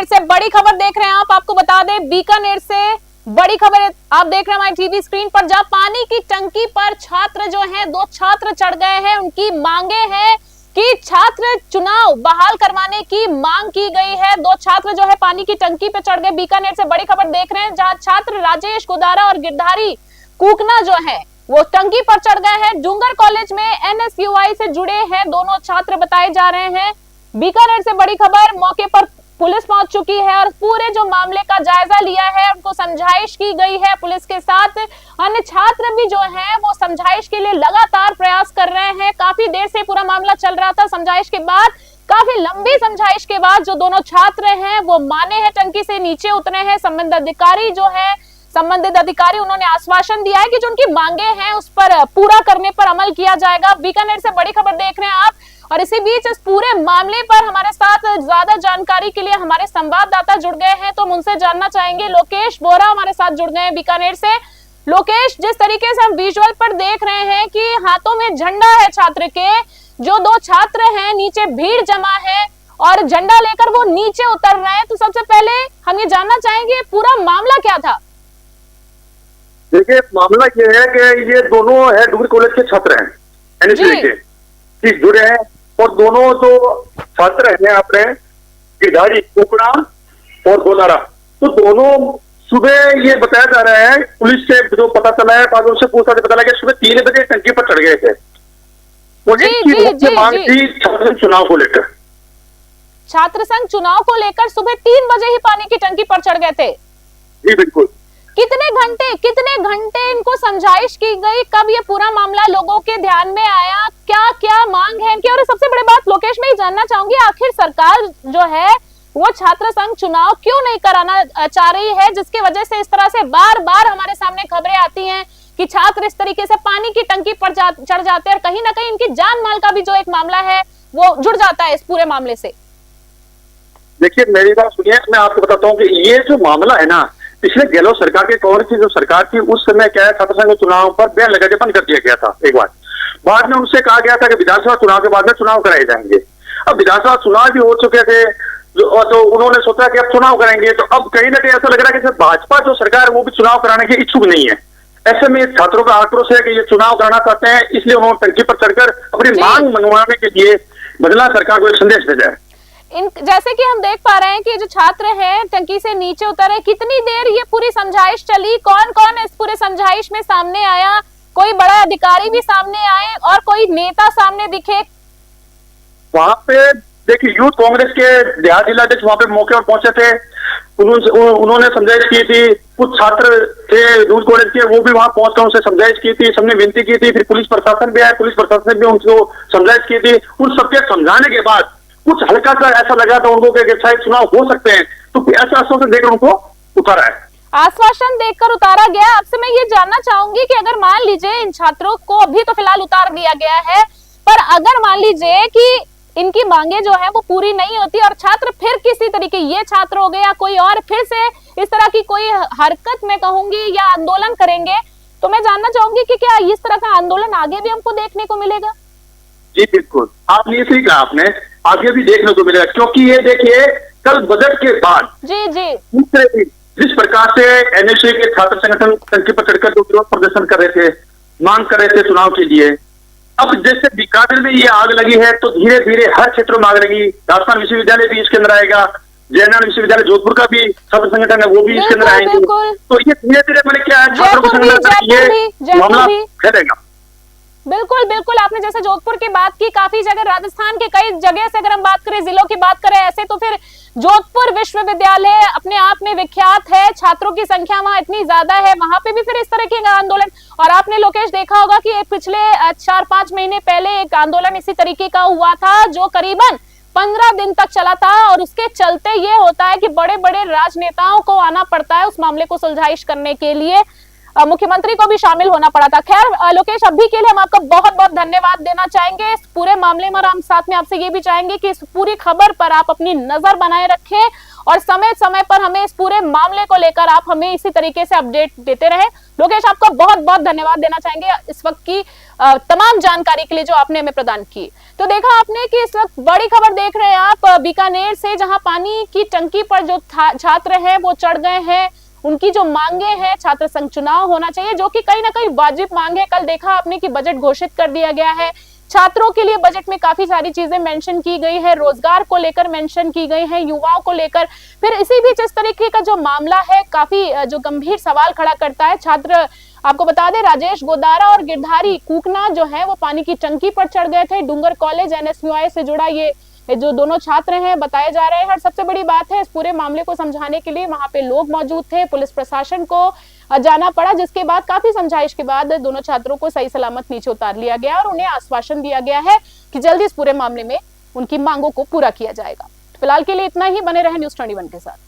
से बड़ी खबर देख रहे हैं आपको बता दें, बीकानेर से बड़ी खबर आप देख रहे हैं हमारी टीवी स्क्रीन पर, जहां पानी की टंकी पर छात्र जो हैं, 2 छात्र चढ़ गए हैं। उनकी मांगे हैं कि छात्र चुनाव बहाल करवाने की मांग की गई है। 2 छात्र जो है पानी की टंकी पे चढ़ गए। बीकानेर से बड़ी खबर देख रहे हैं, जहां छात्र राजेश गुदारा और गिरधारी कुकना जो है वो टंकी पर चढ़ गए हैं। डूंगर कॉलेज में एनएसयूआई से जुड़े हैं दोनों छात्र बताए जा रहे हैं। बीकानेर से बड़ी खबर, मौके पर पुलिस पहुंच चुकी है और पूरे जो मामले का जायजा लिया है, उनको समझाइश की गई है पुलिस के साथ। अन्य छात्र भी जो हैं वो समझाइश के लिए लगातार प्रयास कर रहे हैं। काफी देर से पूरा मामला चल रहा था। समझाइश के बाद, काफी लंबी समझाइश के बाद जो दोनों छात्र हैं वो माने हैं, टंकी से नीचे उतरे हैं। संबंधित अधिकारी उन्होंने आश्वासन दिया है कि जो उनकी मांगे हैं उस पर पूरा करने पर अमल किया जाएगा। बीकानेर से बड़ी खबर देख रहे हैं आप, और इसी बीच इस पूरे मामले पर हमारे साथ ज्यादा जानकारी के लिए हमारे संवाददाता जुड़ गए हैं, तो हम उनसे जानना चाहेंगे। लोकेश बोरा हमारे साथ जुड़ गए हैं बीकानेर से। लोकेश, जिस तरीके से हम विजुअल पर देख रहे हैं कि हाथों में झंडा है छात्र के, जो 2 छात्र हैं, नीचे भीड़ जमा है और झंडा लेकर वो नीचे उतर रहे हैं, तो सबसे पहले हम ये जानना चाहेंगे पूरा मामला क्या था? देखिए, मामला ये है कि ये दोनों है डूंगर कॉलेज के छात्र हैं, एनएसयूआई के जुड़े हैं, और दोनों जो छात्र हैं अपने गिरधारी कुकड़ा और गोदारा, तो दोनों सुबह ये बताया जा रहा है, पुलिस से जो पता चला है, बाद उनसे पूछा पता लगा सुबह 3 बजे टंकी पर चढ़ गए थे। और इनकी मांग थी छात्र चुनाव को लेकर। छात्र संघ चुनाव को लेकर सुबह 3 बजे ही पानी की टंकी पर चढ़ गए थे? जी बिल्कुल। कितने घंटे इनको समझाइश की गई? कब ये पूरा मामला लोगों के ध्यान में आया? क्या क्या मांग है इनकी? और सबसे बड़ी बात लोकेश, मैं ये जानना चाहूंगी, आखिर सरकार जो है वो छात्र संघ चुनाव क्यों नहीं कराना चाह रही है, जिसकी वजह से इस तरह से बार बार हमारे सामने खबरें आती हैं कि छात्र इस तरीके से पानी की टंकी पर चढ़ जाते हैं, और कहीं ना कहीं इनकी जान माल का भी जो एक मामला है वो जुड़ जाता है इस पूरे मामले से। देखिए, मेरी बात सुनिए, मैं आपको बताता हूँ कि ये जो मामला है ना, पिछले गहलोत सरकार के कांग्रेस की जो सरकार थी, उस समय क्या है, छात्र संघ चुनाव पर बैन लगा के बंद कर दिया गया था एक बार। बाद में उनसे कहा गया था कि विधानसभा चुनाव के बाद में चुनाव कराए जाएंगे। अब विधानसभा चुनाव भी हो चुके थे, तो उन्होंने सोचा कि अब चुनाव करेंगे, तो अब कहीं ना कहीं ऐसा लग रहा है कि भाजपा जो सरकार वो भी चुनाव कराने के इच्छुक नहीं है। ऐसे में छात्रों का आक्रोश है कि ये चुनाव कराना चाहते हैं, इसलिए उन्होंने टंकी पर चढ़कर अपनी मांग मनवाने के लिए बदला सरकार को एक संदेश भेजा है। जैसे कि हम देख पा रहे हैं कि जो छात्र हैं टंकी से नीचे उतरे, कितनी देर ये पूरी समझाइश चली? कौन कौन इस पूरे समझाइश में सामने आया? कोई बड़ा अधिकारी भी सामने आए और कोई नेता सामने दिखे? वहां पे देखिए, यूथ कांग्रेस के देहात जिलाध्यक्ष वहां पे मौके पर पहुंचे थे, उन्होंने समझाइश की थी। कुछ छात्र थे यूथ कांग्रेस के, वो भी वहां पहुंचकर उनसे समझाइश की थी, सबने विनती की थी। फिर पुलिस प्रशासन भी आया, पुलिस प्रशासन ने भी उनको समझाइश की थी। उन सबके समझाने के बाद कुछ हल्का सा ऐसा लगा था उनको कि शायद चुनाव हो सकते हैं, तो ऐसा आश्वासन देकर उनको उतारा है। आश्वासन देकर उतारा गया। आपसे मैं ये जानना चाहूंगी कि अगर मान लीजिए इन छात्रों को अभी तो फिलहाल उतार दिया गया है, पर अगर मान लीजिए कि इनकी मांगे जो है वो पूरी नहीं होती और छात्र फिर किसी तरीके, ये छात्र हो गए या कोई और, फिर से इस तरह की कोई हरकत मैं कहूंगी या आंदोलन करेंगे, तो मैं जानना चाहूंगी कि क्या इस तरह का आंदोलन आगे भी हमको देखने को मिलेगा? जी बिल्कुल, आपने सही कहा, आपने आगे भी देखने को मिलेगा, क्योंकि ये देखिए कल बजट के बाद जी दूसरे दिन जिस प्रकार से एनएसयूआई के छात्र संगठन टंकी पर चढ़कर जो विरोध प्रदर्शन कर रहे थे, मांग कर रहे थे चुनाव के लिए, अब जैसे बीकानेर में ये आग लगी है तो धीरे धीरे हर क्षेत्रों में आग लगी। राजस्थान विश्वविद्यालय भी इसके अंदर आएगा, जयनारायण विश्वविद्यालय जोधपुर का भी छात्र संगठन है, वो भी इसके अंदर आएंगे। तो ये धीरे धीरे मैंने क्या है, छात्रों को संगठन ये मामला फैलेगा। बिल्कुल बिल्कुल, आपने जैसे जोधपुर की बात की, काफी जगह राजस्थान के कई जगह से अगर हम बात करें, जिलों की बात करें ऐसे, तो फिर जोधपुर विश्वविद्यालय अपने आप में विख्यात है, छात्रों की संख्या वहां इतनी ज्यादा है, वहां पे भी फिर इस तरह के आंदोलन। और आपने लोकेश देखा होगा कि पिछले 4-5 महीने पहले एक आंदोलन इसी तरीके का हुआ था जो करीबन 15 दिन तक चला था, और उसके चलते ये होता है कि बड़े बड़े राजनेताओं को आना पड़ता है उस मामले को सुलझाइश करने के लिए। मुख्यमंत्री को भी शामिल होना पड़ा था। खैर लोकेश, अभी के लिए हम आपका बहुत बहुत धन्यवाद देना चाहेंगे इस पूरे मामले में, और हम साथ में आपसे ये भी चाहेंगे कि इस पूरी खबर पर आप अपनी नजर बनाए रखें और समय समय पर हमें इस पूरे मामले को लेकर आप हमें इसी तरीके से अपडेट देते रहे। लोकेश, आपका बहुत बहुत धन्यवाद देना चाहेंगे इस वक्त की तमाम जानकारी के लिए जो आपने हमें प्रदान की। तो देखा आपने कि इस वक्त बड़ी खबर देख रहे हैं आप बीकानेर से, जहां पानी की टंकी पर जो छात्र हैं वो चढ़ गए हैं। उनकी जो मांगे हैं, छात्र संघ चुनाव होना चाहिए, जो कि कहीं ना कहीं वाजिब मांग है। कल देखा आपने कि बजट घोषित कर दिया गया है, छात्रों के लिए बजट में काफी सारी चीजें मेंशन की गई है, रोजगार को लेकर मेंशन की गई है, युवाओं को लेकर। फिर इसी बीच इस तरीके का जो मामला है काफी जो गंभीर सवाल खड़ा करता है। छात्र, आपको बता दें, राजेश गोदारा और गिरधारी कुकना जो है वो पानी की टंकी पर चढ़ गए थे। डूंगर कॉलेज एनएसयूआई से जुड़ा ये जो दोनों छात्र हैं बताए जा रहे हैं। और सबसे बड़ी बात है, इस पूरे मामले को समझाने के लिए वहां पे लोग मौजूद थे, पुलिस प्रशासन को जाना पड़ा, जिसके बाद काफी समझाइश के बाद दोनों छात्रों को सही सलामत नीचे उतार लिया गया और उन्हें आश्वासन दिया गया है कि जल्दी इस पूरे मामले में उनकी मांगों को पूरा किया जाएगा। फिलहाल के लिए इतना ही। बने रहे न्यूज़ 21 के साथ।